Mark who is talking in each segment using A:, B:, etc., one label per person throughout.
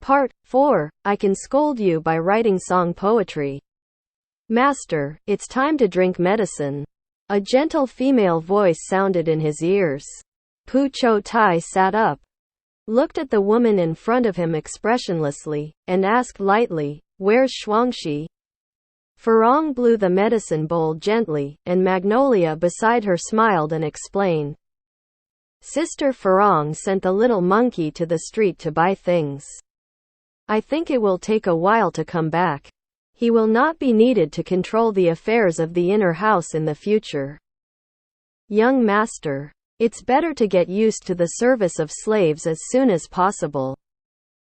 A: Part 4. I can scold you by writing song poetry. Master, it's time to drink medicine. A gentle female voice sounded in his ears. Pu Qiutai sat up, looked at the woman in front of him expressionlessly, and asked lightly, "Where's Shuangxi?" Furong blew the medicine bowl gently, and Magnolia beside her smiled and explained. Sister Furong sent the little monkey to the street to buy things. I think it will take a while to come back. He will not be needed to control the affairs of the inner house in the future. Young master, it's better to get used to the service of slaves as soon as possible.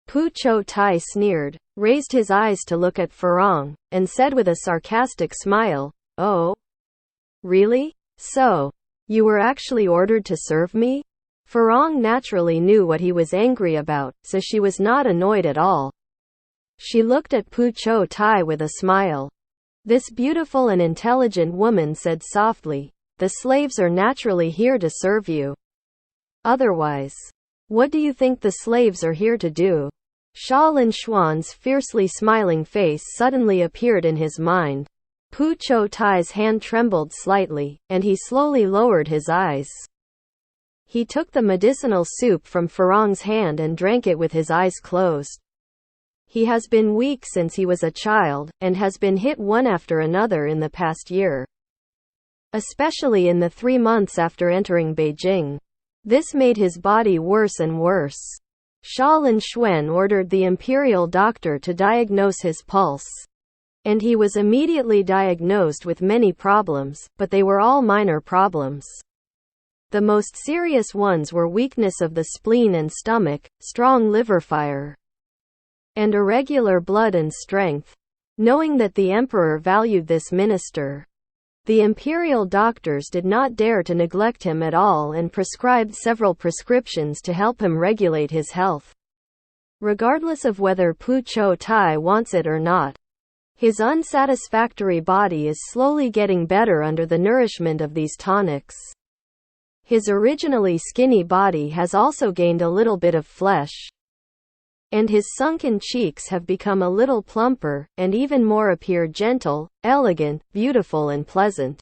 A: Pu Qiutai sneered, raised his eyes to look at Furong, and said with a sarcastic smile, "Oh? Really? So, you were actually ordered to serve me?" Furong naturally knew what he was angry about, so she was not annoyed at all. She looked at Pu Qiutai with a smile. This beautiful and intelligent woman said softly, "The slaves are naturally here to serve you. Otherwise, what do you think the slaves are here to do?" Xia Linxuan's fiercely smiling face suddenly appeared in his mind. Pu Qiutai's hand trembled slightly, and he slowly lowered his eyes. He took the medicinal soup from Furong's hand and drank it with his eyes closed. He has been weak since he was a child, and has been hit one after another in the past year. Especially in the 3 months after entering Beijing. This made his body worse and worse. Xia Linxuan ordered the imperial doctor to diagnose his pulse. And he was immediately diagnosed with many problems, but they were all minor problems. The most serious ones were weakness of the spleen and stomach, strong liver fire, and irregular blood and strength. Knowing that the emperor valued this minister, the imperial doctors did not dare to neglect him at all and prescribed several prescriptions to help him regulate his health. Regardless of whether Pu Qiutai wants it or not, his unsatisfactory body is slowly getting better under the nourishment of these tonics. His originally skinny body has also gained a little bit of flesh. And his sunken cheeks have become a little plumper, and even more appear gentle, elegant, beautiful and pleasant.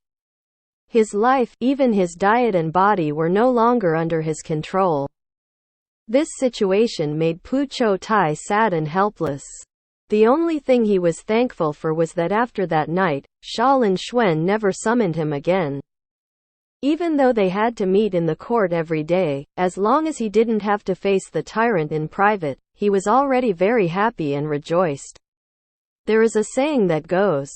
A: His life, even his diet and body were no longer under his control. This situation made Pu Qiutai sad and helpless. The only thing he was thankful for was that after that night, Xia Linxuan never summoned him again. Even though they had to meet in the court every day, as long as he didn't have to face the tyrant in private, he was already very happy and rejoiced. There is a saying that goes,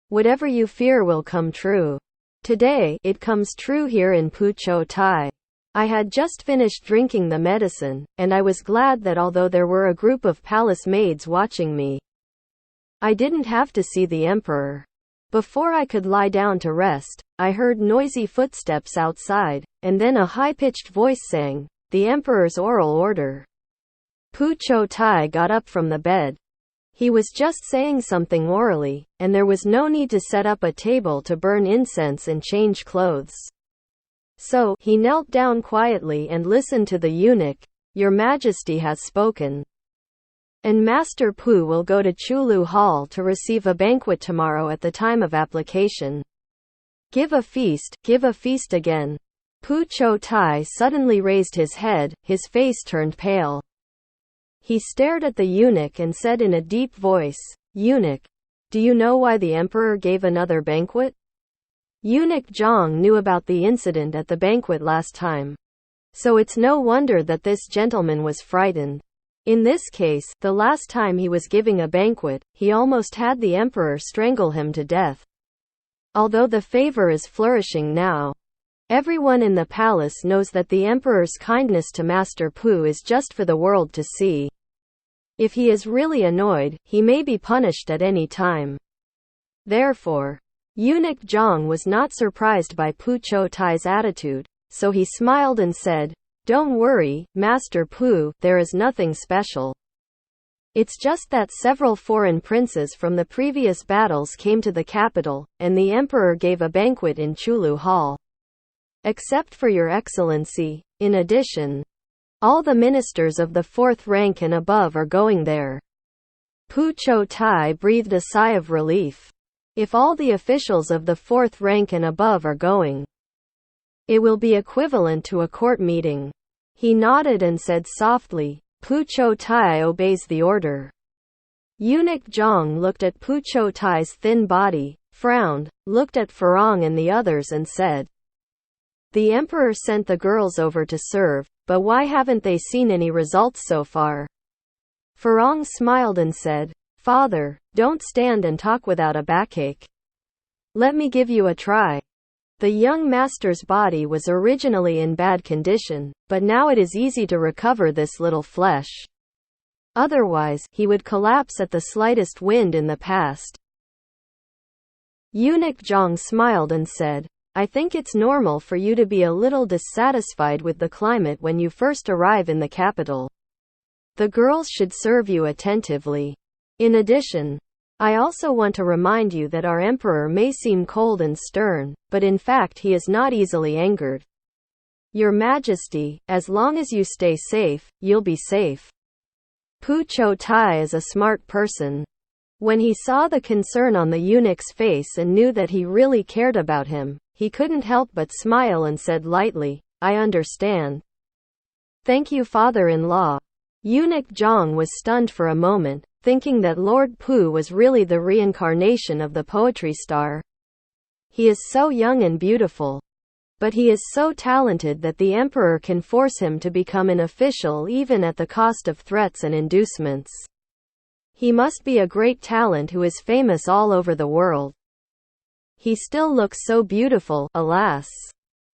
A: "Whatever you fear will come true." Today, it comes true here in Pu Qiutai. I had just finished drinking the medicine, and I was glad that although there were a group of palace maids watching me, I didn't have to see the emperor. Before I could lie down to rest, I heard noisy footsteps outside, and then a high-pitched voice sang, "The emperor's oral order." Pu Qiutai got up from the bed. He was just saying something orally, and there was no need to set up a table to burn incense and change clothes. So, he knelt down quietly and listened to the eunuch. "Your Majesty has spoken. And Master Pu will go to Chulu Hall to receive a banquet tomorrow at the time of application. Give a feast again." Pu Qiutai suddenly raised his head, his face turned pale. He stared at the eunuch and said in a deep voice, "Eunuch, do you know why the emperor gave another banquet?" Eunuch Zhang knew about the incident at the banquet last time. So it's no wonder that this gentleman was frightened. In this case, the last time he was giving a banquet, he almost had the emperor strangle him to death. Although the favor is flourishing now, everyone in the palace knows that the emperor's kindness to Master Pu is just for the world to see. If he is really annoyed, he may be punished at any time. Therefore, Eunuch Zhang was not surprised by Pu Qiutai's attitude, so he smiled and said, "Don't worry, Master Pu, there is nothing special. It's just that several foreign princes from the previous battles came to the capital, and the emperor gave a banquet in Chulu Hall. Except for your excellency. In addition, All the ministers of the 4th rank and above are going there. Pu Qiutai breathed a sigh of relief. If all the officials of the 4th rank and above are going, it will be equivalent to a court meeting. He nodded and said softly, Pu Qiutai obeys the order. Eunuch Zhang looked at Pu Qiutai's thin body, frowned, looked at Farong and the others and said, the emperor sent the girls over to serve, but why haven't they seen any results so far? Farong smiled and said, Father, don't stand and talk without a backache. Let me give you a try. The young master's body was originally in bad condition, but now it is easy to recover this little flesh. Otherwise, he would collapse at the slightest wind in the past. Eunuch Zhang smiled and said, I think it's normal for you to be a little dissatisfied with the climate when you first arrive in the capital. The girls should serve you attentively. In addition, I also want to remind you that our emperor may seem cold and stern, but in fact he is not easily angered. Your Majesty, as long as you stay safe, you'll be safe. Pu Qiutai is a smart person. When he saw the concern on the eunuch's face and knew that he really cared about him, he couldn't help but smile and said lightly, I understand. Thank you, father-in-law. Eunuch Zhang was stunned for a moment, thinking that Lord Pu was really the reincarnation of the poetry star. He is so young and beautiful. But he is so talented that the emperor can force him to become an official even at the cost of threats and inducements. He must be a great talent who is famous all over the world. He still looks so beautiful, alas.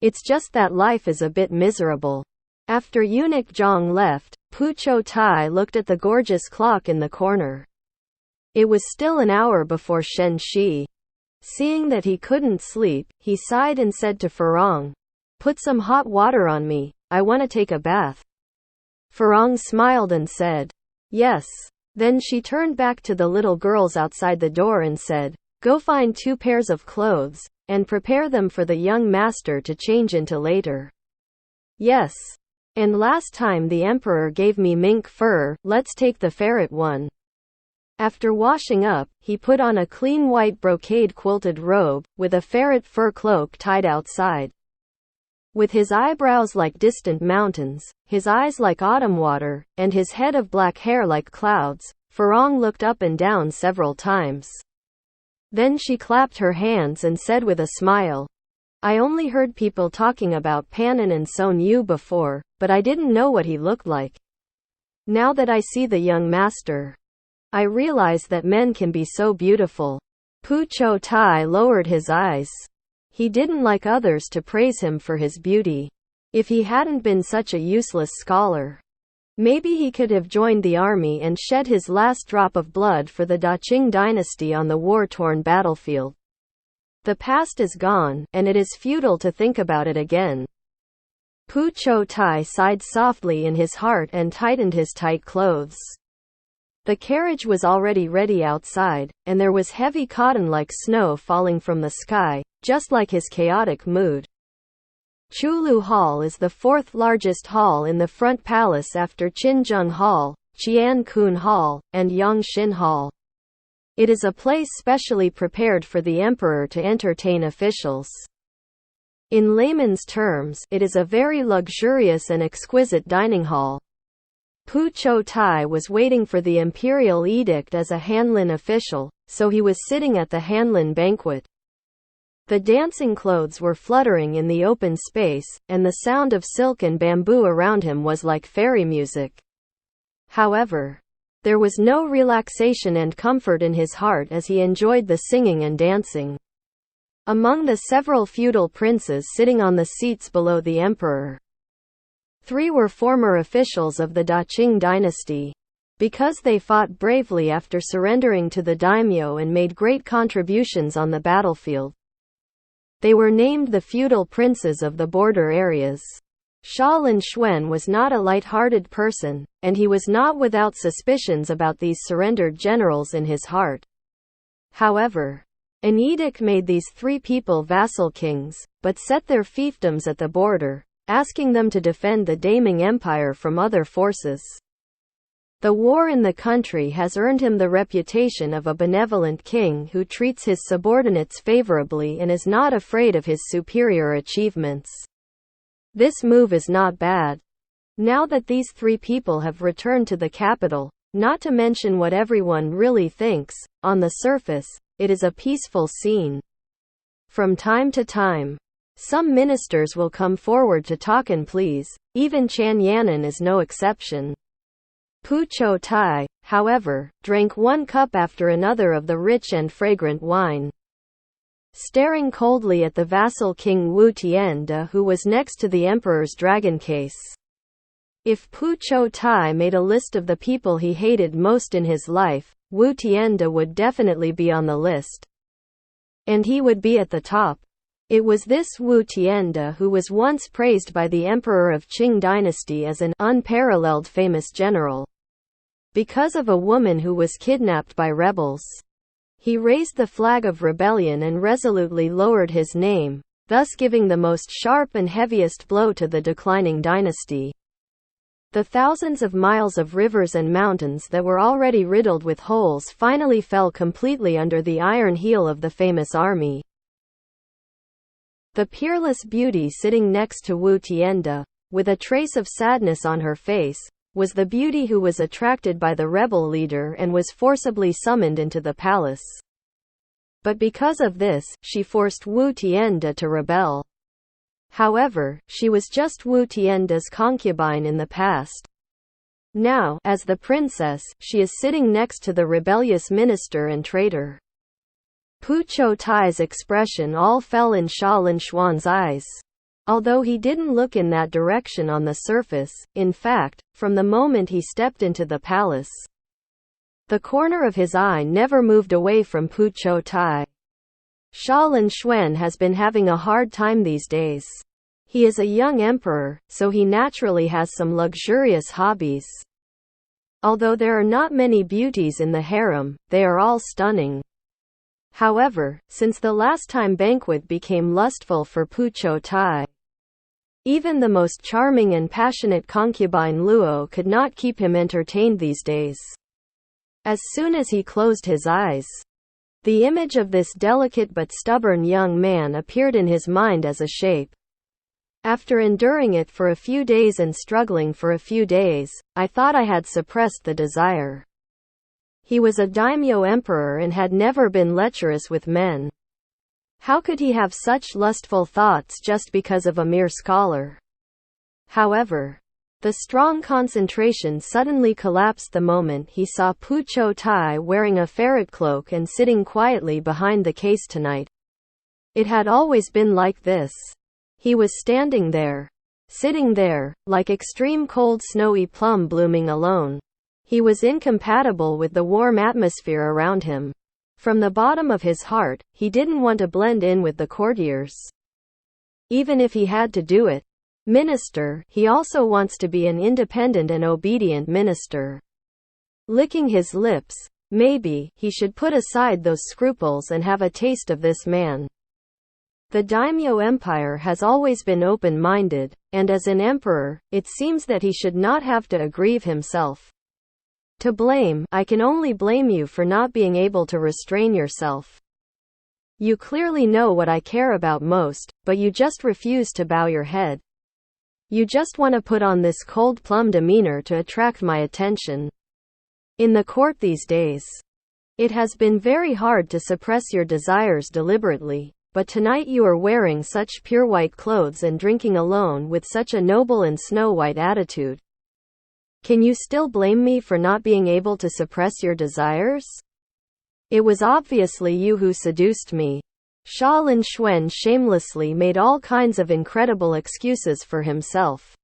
A: It's just that life is a bit miserable. After Eunuch Zhang left, Pu Qiutai looked at the gorgeous clock in the corner. It was still an hour before Shen Shi. Seeing that he couldn't sleep, he sighed and said to Farong, Put some hot water on me, I want to take a bath. Farong smiled and said, Yes. Then she turned back to the little girls outside the door and said, Go find 2 pairs of clothes, and prepare them for the young master to change into later. Yes. And last time the emperor gave me mink fur, let's take the ferret one. After washing up, he put on a clean white brocade quilted robe, with a ferret fur cloak tied outside. With his eyebrows like distant mountains, his eyes like autumn water, and his head of black hair like clouds, Farong looked up and down several times. Then she clapped her hands and said with a smile, I only heard people talking about Panin and Son Yu before, but I didn't know what he looked like. Now that I see the young master, I realize that men can be so beautiful. Pu Qiutai lowered his eyes. He didn't like others to praise him for his beauty. If he hadn't been such a useless scholar, maybe he could have joined the army and shed his last drop of blood for the Daqing dynasty on the war-torn battlefield. The past is gone, and it is futile to think about it again. Pu Qiutai sighed softly in his heart and tightened his tight clothes. The carriage was already ready outside, and there was heavy cotton like snow falling from the sky, just like his chaotic mood. Chulu Hall is the 4th largest hall in the Front Palace after Qinzheng Hall, Qiankun Hall, and Yongxin Hall. It is a place specially prepared for the emperor to entertain officials. In layman's terms, it is a very luxurious and exquisite dining hall. Pu Qiutai was waiting for the imperial edict as a Hanlin official, so he was sitting at the Hanlin banquet. The dancing clothes were fluttering in the open space, and the sound of silk and bamboo around him was like fairy music. However, there was no relaxation and comfort in his heart as he enjoyed the singing and dancing. Among the several feudal princes sitting on the seats below the emperor, 3 were former officials of the Daqing dynasty. Because they fought bravely after surrendering to the daimyo and made great contributions on the battlefield, they were named the feudal princes of the border areas. Xia Linxuan was not a light-hearted person, and he was not without suspicions about these surrendered generals in his heart. However, an edict made these 3 people vassal kings, but set their fiefdoms at the border, asking them to defend the Daming Empire from other forces. The war in the country has earned him the reputation of a benevolent king who treats his subordinates favorably and is not afraid of his superior achievements. This move is not bad. Now that these three people have returned to the capital, not to mention what everyone really thinks, on the surface, it is a peaceful scene. From time to time, some ministers will come forward to talk and please, even Chan Yanan is no exception. Pu Qiutai, however, drank one cup after another of the rich and fragrant wine. Staring coldly at the vassal king Wu Tiande, who was next to the emperor's dragon case. If Pu Qiutai made a list of the people he hated most in his life, Wu Tiande would definitely be on the list. And he would be at the top. It was this Wu Tiande who was once praised by the emperor of Qing dynasty as an unparalleled famous general. Because of a woman who was kidnapped by rebels. He raised the flag of rebellion and resolutely lowered his name, thus giving the most sharp and heaviest blow to the declining dynasty. The thousands of miles of rivers and mountains that were already riddled with holes finally fell completely under the iron heel of the famous army. The peerless beauty sitting next to Wu Tiande, with a trace of sadness on her face, was the beauty who was attracted by the rebel leader and was forcibly summoned into the palace. But because of this, she forced Wu Tiande to rebel. However, she was just Wu Tiande's concubine in the past. Now, as the princess, she is sitting next to the rebellious minister and traitor. Pu Qiutai's expression all fell in Xia Linxuan's eyes. Although he didn't look in that direction on the surface, in fact, from the moment he stepped into the palace, the corner of his eye never moved away from Pu Qiutai. Xia Linxuan has been having a hard time these days. He is a young emperor, so he naturally has some luxurious hobbies. Although there are not many beauties in the harem, they are all stunning. However, since the last time banquet became lustful for Pu Qiutai, even the most charming and passionate concubine Luo could not keep him entertained these days. As soon as he closed his eyes, the image of this delicate but stubborn young man appeared in his mind as a shape. After enduring it for a few days and struggling for a few days, I thought I had suppressed the desire. He was a daimyo emperor and had never been lecherous with men. How could he have such lustful thoughts just because of a mere scholar? However, the strong concentration suddenly collapsed the moment he saw Pu Qiutai wearing a ferret cloak and sitting quietly behind the case tonight. It had always been like this. He was standing there. Sitting there, like extreme cold snowy plum blooming alone. He was incompatible with the warm atmosphere around him. From the bottom of his heart, he didn't want to blend in with the courtiers. Even if he had to do it. Minister, he also wants to be an independent and obedient minister. Licking his lips, maybe, he should put aside those scruples and have a taste of this man. The daimyo empire has always been open-minded, and as an emperor, it seems that he should not have to aggrieve himself. To blame, I can only blame you for not being able to restrain yourself. You clearly know what I care about most, but you just refuse to bow your head. You just want to put on this cold plum demeanor to attract my attention. In the court these days, it has been very hard to suppress your desires deliberately, but tonight you are wearing such pure white clothes and drinking alone with such a noble and snow-white attitude. Can you still blame me for not being able to suppress your desires? It was obviously you who seduced me. Xia Linxuan shamelessly made all kinds of incredible excuses for himself.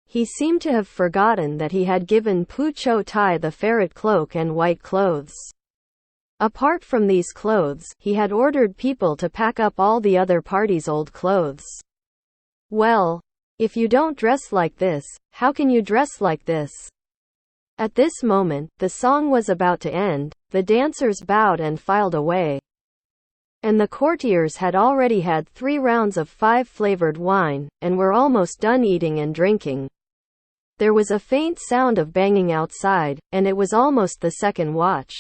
A: He seemed to have forgotten that he had given Pu Qiutai the ferret cloak and white clothes. Apart from these clothes, he had ordered people to pack up all the other party's old clothes. Well, if you don't dress like this, how can you dress like this? At this moment, the song was about to end, the dancers bowed and filed away. and the courtiers had already had 3 rounds of 5-flavored wine, and were almost done eating and drinking. There was a faint sound of banging outside, and it was almost the second watch.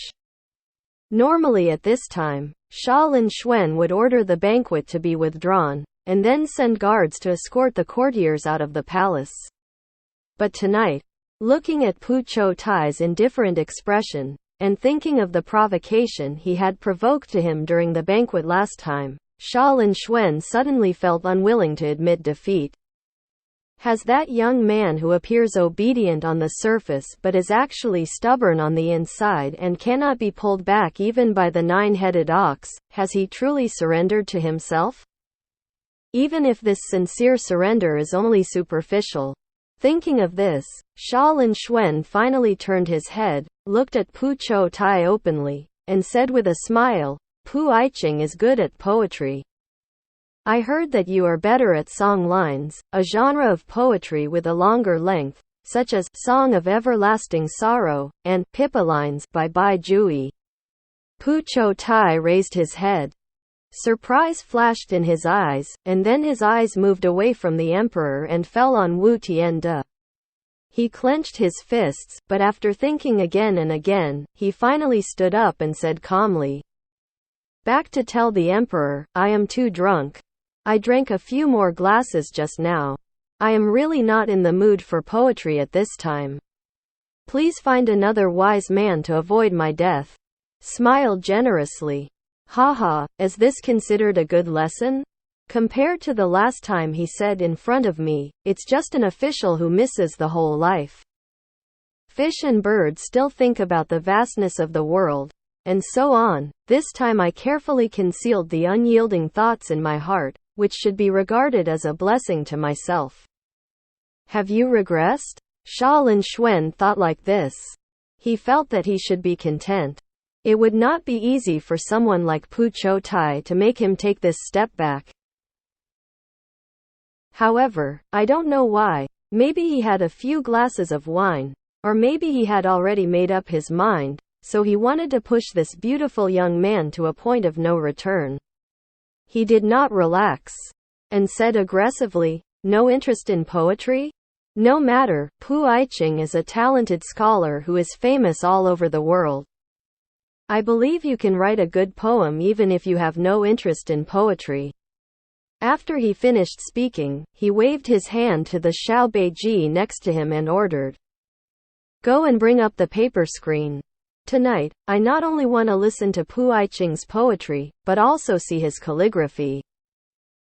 A: Normally at this time, Xia Linxuan would order the banquet to be withdrawn, and then send guards to escort the courtiers out of the palace. But tonight, looking at Pu Qiutai's indifferent expression, and thinking of the provocation he had provoked to him during the banquet last time, Xia Linxuan suddenly felt unwilling to admit defeat. Has that young man who appears obedient on the surface but is actually stubborn on the inside and cannot be pulled back even by the 9-headed ox, has he truly surrendered to himself? Even if this sincere surrender is only superficial. Thinking of this, Xia Linxuan finally turned his head, looked at Pu Qiutai openly, and said with a smile, "Pu Qiutai is good at poetry. I heard that you are better at song lines, a genre of poetry with a longer length, such as Song of Everlasting Sorrow, and Pippa lines by Bai Jui." Pu Qiutai raised his head. Surprise flashed in his eyes, and then his eyes moved away from the emperor and fell on Wu Tiande. He clenched his fists, but after thinking again and again, he finally stood up and said calmly, "Back to tell the emperor, I am too drunk. I drank a few more glasses just now. I am really not in the mood for poetry at this time. Please find another wise man to avoid my death." Smiled generously. Haha, is this considered a good lesson? Compared to the last time he said in front of me, it's just an official who misses the whole life. Fish and birds still think about the vastness of the world, and so on. This time I carefully concealed the unyielding thoughts in my heart, which should be regarded as a blessing to myself. Have you regressed? Xia Linxuan thought like this. He felt that he should be content. It would not be easy for someone like Pu Qiutai to make him take this step back. However, I don't know why. Maybe he had a few glasses of wine, or maybe he had already made up his mind, so he wanted to push this beautiful young man to a point of no return. He did not relax, and said aggressively, "No interest in poetry? No matter, Pu Qiutai is a talented scholar who is famous all over the world. I believe you can write a good poem even if you have no interest in poetry." After he finished speaking, he waved his hand to the Xiao Beiji next to him and ordered, "Go and bring up the paper screen. Tonight, I not only want to listen to Pu Qiutai's poetry, but also see his calligraphy."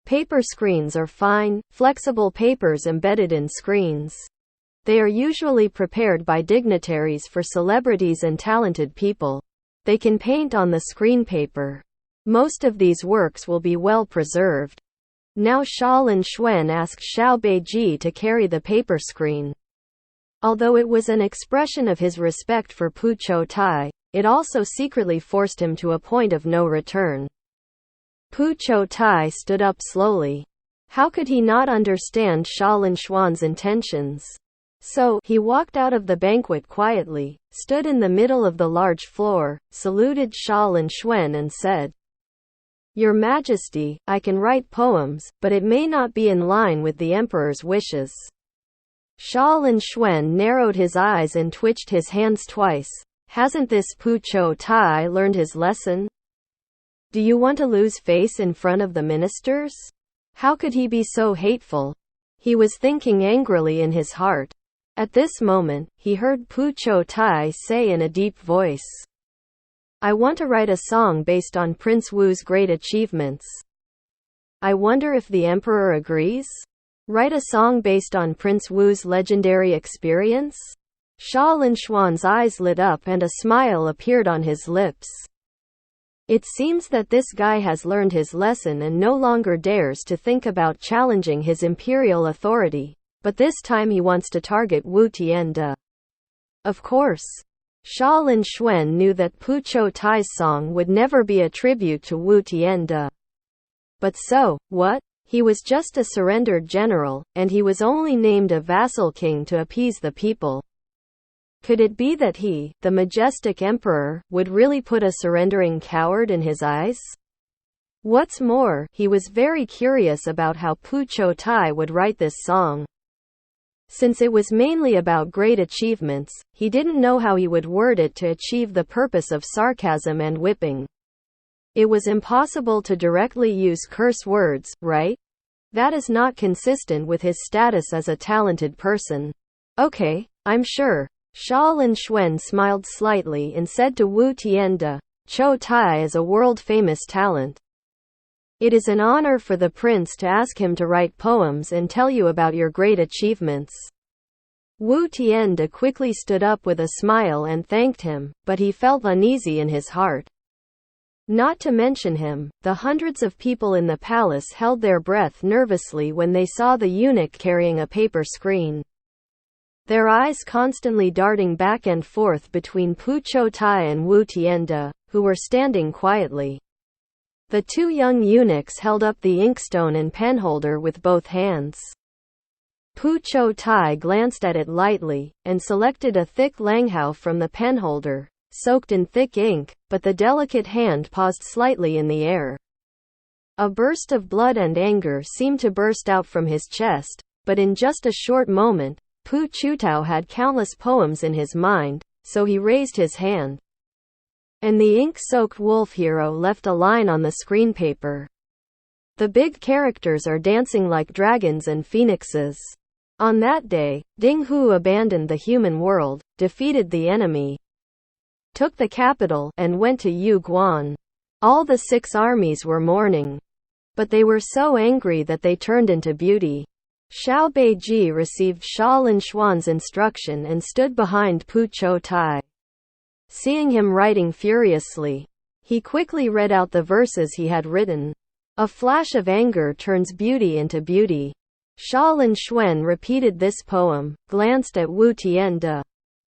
A: Paper screens are fine, flexible papers embedded in screens. They are usually prepared by dignitaries for celebrities and talented people. They can paint on the screen paper. Most of these works will be well preserved. Now Xia Linxuan asked Xiao Beiji to carry the paper screen. Although it was an expression of his respect for Pu Qiutai, it also secretly forced him to a point of no return. Pu Qiutai stood up slowly. How could he not understand Xia Linxuan's intentions? So, he walked out of the banquet quietly, stood in the middle of the large floor, saluted Xia Linxuan and said, "Your Majesty, I can write poems, but it may not be in line with the emperor's wishes." Xia Linxuan narrowed his eyes and twitched his hands twice. Hasn't this Pu Qiutai learned his lesson? Do you want to lose face in front of the ministers? How could he be so hateful? He was thinking angrily in his heart. At this moment, he heard Pu Qiutai say in a deep voice, "I want to write a song based on Prince Wu's great achievements. I wonder if the emperor agrees? Write a song based on Prince Wu's legendary experience?" Xia Linxuan's eyes lit up and a smile appeared on his lips. It seems that this guy has learned his lesson and no longer dares to think about challenging his imperial authority, but this time he wants to target Wu Tiande. Of course, Xia Linxuan knew that Pu Qiutai's song would never be a tribute to Wu Tiande. But so, what? He was just a surrendered general, and he was only named a vassal king to appease the people. Could it be that he, the majestic emperor, would really put a surrendering coward in his eyes? What's more, he was very curious about how Pu Qiutai would write this song. Since it was mainly about great achievements, he didn't know how he would word it to achieve the purpose of sarcasm and whipping. It was impossible to directly use curse words, right? That is not consistent with his status as a talented person. Okay, I'm sure. Xia Linxuan smiled slightly and said to Wu Tianda, Qiutai is a world-famous talent. It is an honor for the prince to ask him to write poems and tell you about your great achievements. Wu Tianda quickly stood up with a smile and thanked him, but he felt uneasy in his heart. Not to mention him, the hundreds of people in the palace held their breath nervously when they saw the eunuch carrying a paper screen. Their eyes constantly darting back and forth between Pu Qiutai and Wu Tianda, who were standing quietly. The two young eunuchs held up the inkstone and penholder with both hands. Pu Qiutai glanced at it lightly, and selected a thick langhao from the penholder, soaked in thick ink, but the delicate hand paused slightly in the air. A burst of blood and anger seemed to burst out from his chest, but in just a short moment, Pu Qiutai had countless poems in his mind, so he raised his hand. And the ink-soaked wolf hero left a line on the screen paper. The big characters are dancing like dragons and phoenixes. On that day, Ding Hu abandoned the human world, defeated the enemy, took the capital, and went to Yu Guan. All the 6 armies were mourning. But they were so angry that they turned into beauty. Xiao Beiji received Xia Linxuan's instruction and stood behind Pu Qiutai. Seeing him writing furiously, he quickly read out the verses he had written. A flash of anger turns beauty into beauty. Xia Linxuan repeated this poem, glanced at Wu Tianda,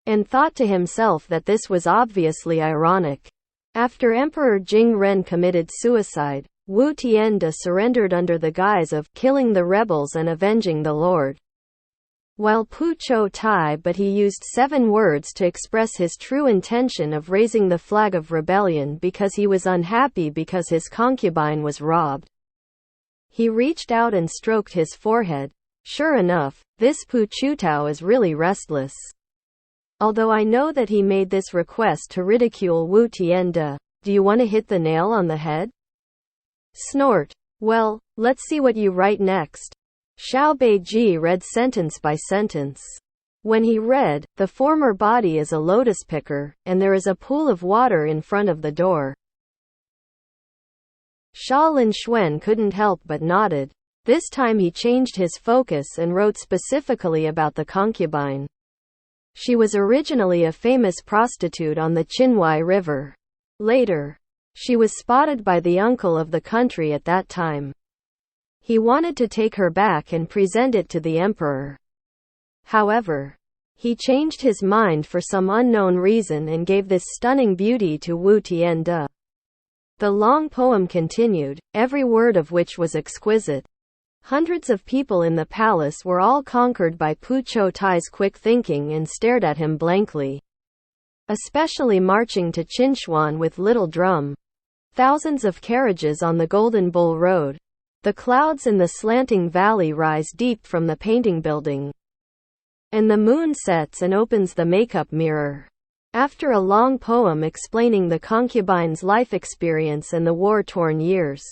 A: and thought to himself that this was obviously ironic. After Emperor Jingren committed suicide, Wu Tianda surrendered under the guise of killing the rebels and avenging the Lord. While Pu Qiutai, but he used 7 words to express his true intention of raising the flag of rebellion because he was unhappy because his concubine was robbed. He reached out and stroked his forehead. Sure enough, this Pu Qiutai is really restless. Although I know that he made this request to ridicule Wu Tianda, do you want to hit the nail on the head? Snort. Well, let's see what you write next. Xiao Beiji read sentence by sentence. When he read, the former body is a lotus picker, and there is a pool of water in front of the door. Xia Linxuan couldn't help but nodded. This time he changed his focus and wrote specifically about the concubine. She was originally a famous prostitute on the Qinhuai River. Later, she was spotted by the uncle of the country at that time. He wanted to take her back and present it to the emperor. However, he changed his mind for some unknown reason and gave this stunning beauty to Wu Tianda. The long poem continued, every word of which was exquisite. Hundreds of people in the palace were all conquered by Pu Qiutai's quick thinking and stared at him blankly. Especially marching to Qinshuan with little drum. Thousands of carriages on the Golden Bull Road. The clouds in the slanting valley rise deep from the painting building. And the moon sets and opens the makeup mirror. After a long poem explaining the concubine's life experience and the war-torn years.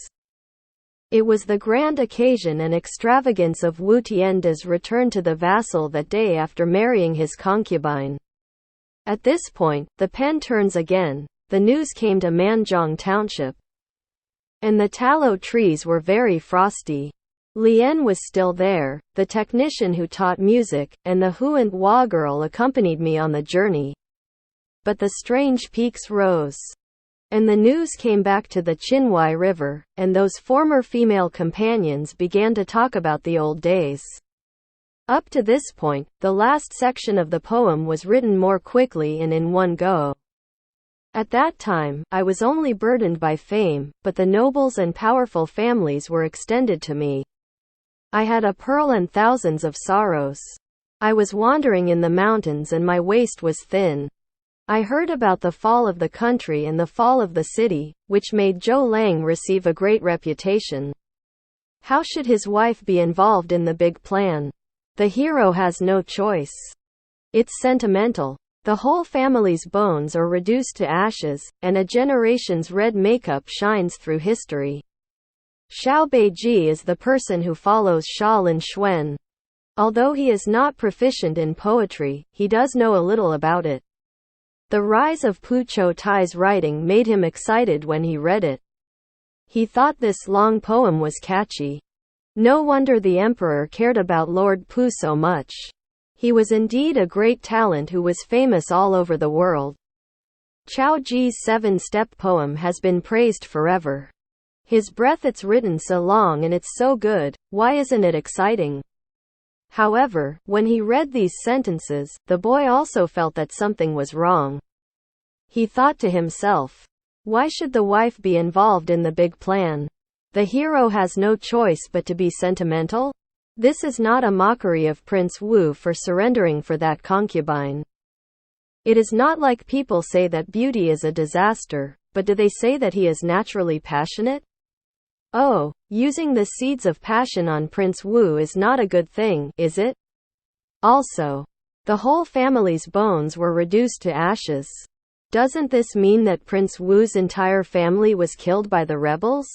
A: It was the grand occasion and extravagance of Wu Tianda's return to the vassal that day after marrying his concubine. At this point, the pen turns again. The news came to Manzhong Township. And the tallow trees were very frosty. Lian was still there, the technician who taught music, and the Huan Hua girl accompanied me on the journey. But the strange peaks rose. And the news came back to the Qinhuai River, and those former female companions began to talk about the old days. Up to this point, the last section of the poem was written more quickly and in one go. At that time, I was only burdened by fame, but the nobles and powerful families were extended to me. I had a pearl and thousands of sorrows. I was wandering in the mountains and my waist was thin. I heard about the fall of the country and the fall of the city, which made Zhou Lang receive a great reputation. How should his wife be involved in the big plan? The hero has no choice. It's sentimental. The whole family's bones are reduced to ashes, and a generation's red makeup shines through history. Xiao Beiji is the person who follows Xia Linxuan. Although he is not proficient in poetry, he does know a little about it. The rise of Pu Qiutai's writing made him excited when he read it. He thought this long poem was catchy. No wonder the emperor cared about Lord Pu so much. He was indeed a great talent who was famous all over the world. Chao Ji's 7-step poem has been praised forever. His breath, it's written so long and it's so good, why isn't it exciting? However, when he read these sentences, the boy also felt that something was wrong. He thought to himself, why should the wife be involved in the big plan? The hero has no choice but to be sentimental? This is not a mockery of Prince Wu for surrendering for that concubine. It is not like people say that beauty is a disaster, but do they say that he is naturally passionate? Oh, using the seeds of passion on Prince Wu is not a good thing, is it? Also, the whole family's bones were reduced to ashes. Doesn't this mean that Prince Wu's entire family was killed by the rebels?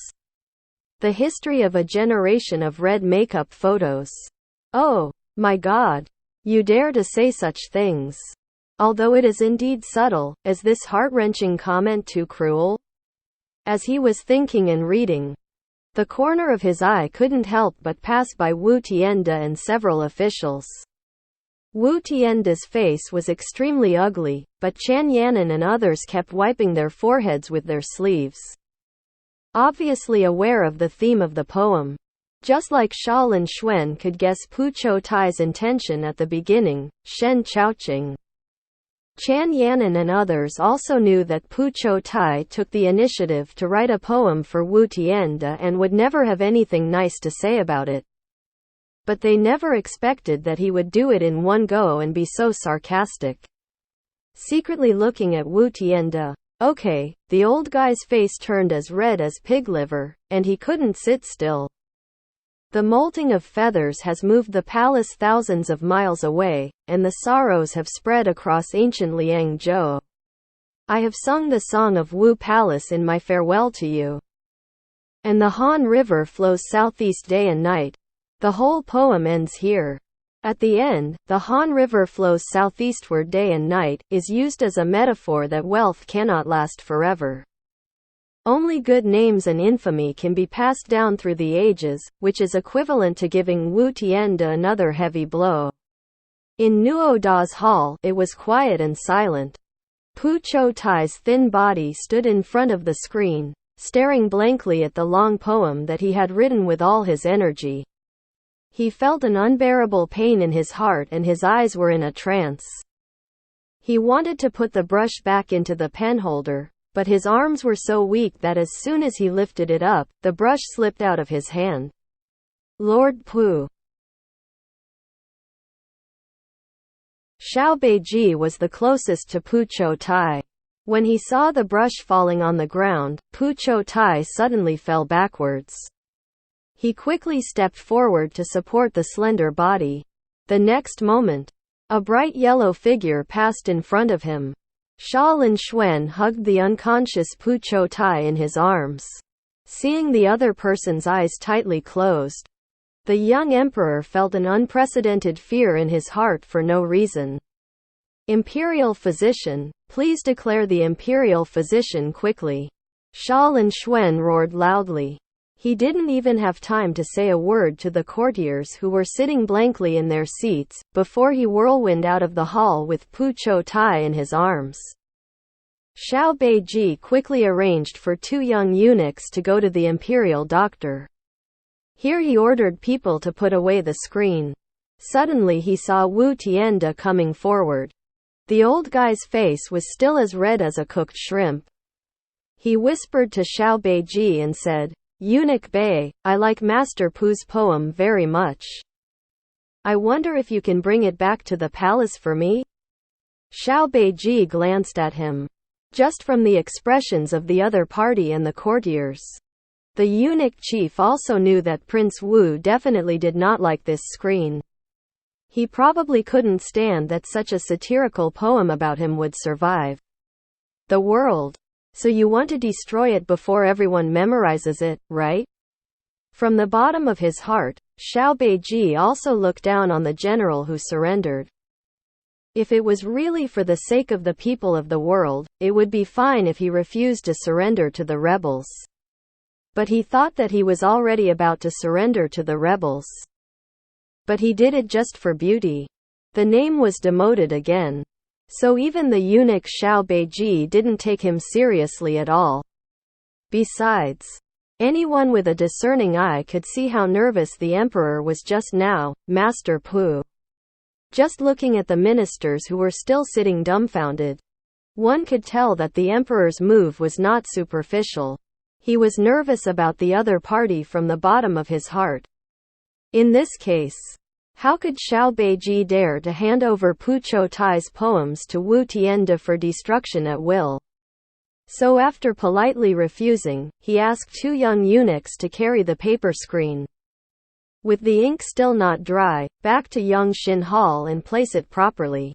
A: The history of a generation of red makeup photos. Oh, my God. You dare to say such things. Although it is indeed subtle, is this heart-wrenching comment too cruel? As he was thinking and reading, the corner of his eye couldn't help but pass by Wu Tianda and several officials. Wu Tianda's face was extremely ugly, but Chan Yanan and others kept wiping their foreheads with their sleeves. Obviously aware of the theme of the poem. Just like Xia Linxuan could guess Pu Qiutai's intention at the beginning, Shen Chaoqing. Chan Yanan and others also knew that Pu Qiutai took the initiative to write a poem for Wu Tianda and would never have anything nice to say about it. But they never expected that he would do it in one go and be so sarcastic. Secretly looking at Wu Tianda, okay, the old guy's face turned as red as pig liver, and he couldn't sit still. The molting of feathers has moved the palace thousands of miles away, and the sorrows have spread across ancient Liangzhou. I have sung the song of Wu Palace in my farewell to you. And the Han River flows southeast day and night. The whole poem ends here. At the end, the Han River flows southeastward day and night, is used as a metaphor that wealth cannot last forever. Only good names and infamy can be passed down through the ages, which is equivalent to giving Wu Tianda another heavy blow. In Nuo Da's hall, it was quiet and silent. Pu Qiutai's thin body stood in front of the screen, staring blankly at the long poem that he had written with all his energy. He felt an unbearable pain in his heart and his eyes were in a trance. He wanted to put the brush back into the penholder, but his arms were so weak that as soon as he lifted it up, the brush slipped out of his hand. Lord Pu Xiaobeiji was the closest to Pu Qiutai. When he saw the brush falling on the ground, Pu Qiutai suddenly fell backwards. He quickly stepped forward to support the slender body. The next moment, a bright yellow figure passed in front of him. Xia Linxuan hugged the unconscious Pu Qiutai in his arms. Seeing the other person's eyes tightly closed, the young emperor felt an unprecedented fear in his heart for no reason. Imperial physician, please declare the imperial physician quickly. Xia Linxuan roared loudly. He didn't even have time to say a word to the courtiers who were sitting blankly in their seats, before he whirlwind out of the hall with Pu Qiutai in his arms. Xiaobeiji quickly arranged for 2 young eunuchs to go to the imperial doctor. Here he ordered people to put away the screen. Suddenly he saw Wu Tianda coming forward. The old guy's face was still as red as a cooked shrimp. He whispered to Xiaobeiji and said, Eunuch Bey, I like Master Pu's poem very much. I wonder if you can bring it back to the palace for me? Xiao Beiji glanced at him. Just from the expressions of the other party and the courtiers, the eunuch chief also knew that Prince Wu definitely did not like this screen. He probably couldn't stand that such a satirical poem about him would survive the world. So you want to destroy it before everyone memorizes it, right? From the bottom of his heart, Xiao Beiji also looked down on the general who surrendered. If it was really for the sake of the people of the world, it would be fine if he refused to surrender to the rebels. But he thought that he was already about to surrender to the rebels. But he did it just for beauty. The name was demoted again. So even the eunuch Xiao Beiji didn't take him seriously at all. Besides, anyone with a discerning eye could see how nervous the emperor was just now. Master Pu. Just looking at the ministers who were still sitting dumbfounded, one could tell that the emperor's move was not superficial. He was nervous about the other party from the bottom of his heart. In this case, how could Xiao Beiji dare to hand over Pu Qiutai's poems to Wu Tiande for destruction at will? So after politely refusing, he asked two young eunuchs to carry the paper screen, with the ink still not dry, back to Yongxin Hall and place it properly.